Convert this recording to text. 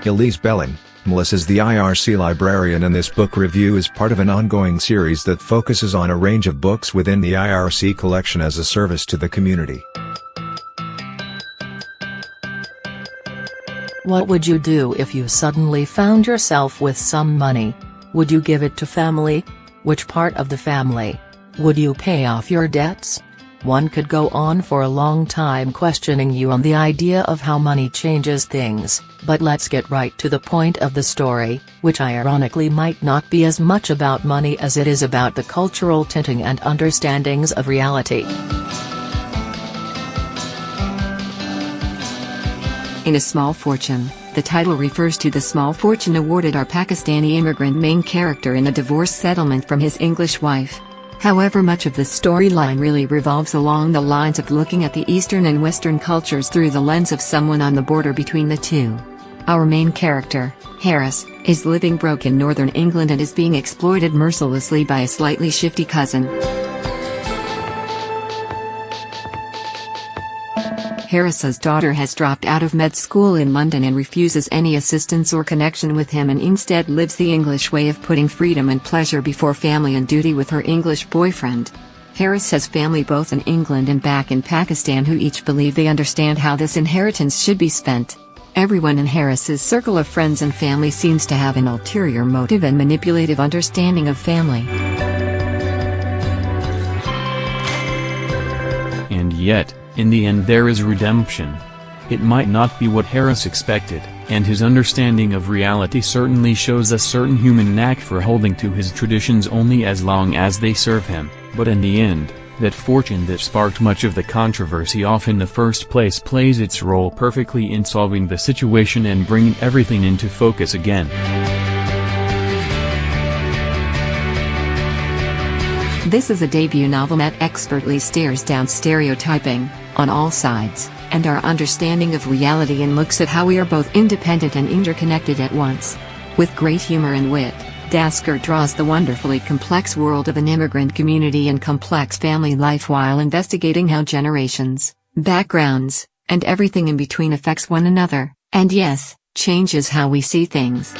Elise Bellin. Melissa is the IRC librarian, and this book review is part of an ongoing series that focuses on a range of books within the IRC collection as a service to the community. What would you do if you suddenly found yourself with some money? Would you give it to family? Which part of the family? Would you pay off your debts? One could go on for a long time questioning you on the idea of how money changes things, but let's get right to the point of the story, which ironically might not be as much about money as it is about the cultural tinting and understandings of reality. In A Small Fortune, the title refers to the small fortune awarded our Pakistani immigrant main character in a divorce settlement from his English wife. However, much of the storyline really revolves along the lines of looking at the Eastern and Western cultures through the lens of someone on the border between the two. Our main character, Harris, is living broke in northern England and is being exploited mercilessly by a slightly shifty cousin. Harris's daughter has dropped out of med school in London and refuses any assistance or connection with him, and instead lives the English way of putting freedom and pleasure before family and duty with her English boyfriend. Harris has family both in England and back in Pakistan who each believe they understand how this inheritance should be spent. Everyone in Harris's circle of friends and family seems to have an ulterior motive and manipulative understanding of family. And yet, in the end there is redemption. It might not be what Harris expected, and his understanding of reality certainly shows a certain human knack for holding to his traditions only as long as they serve him, but in the end, that fortune that sparked much of the controversy off in the first place plays its role perfectly in solving the situation and bringing everything into focus again. This is a debut novel that expertly stares down stereotyping, on all sides, and our understanding of reality, and looks at how we are both independent and interconnected at once. With great humor and wit, Dasker draws the wonderfully complex world of an immigrant community and complex family life while investigating how generations, backgrounds, and everything in between affects one another, and yes, changes how we see things.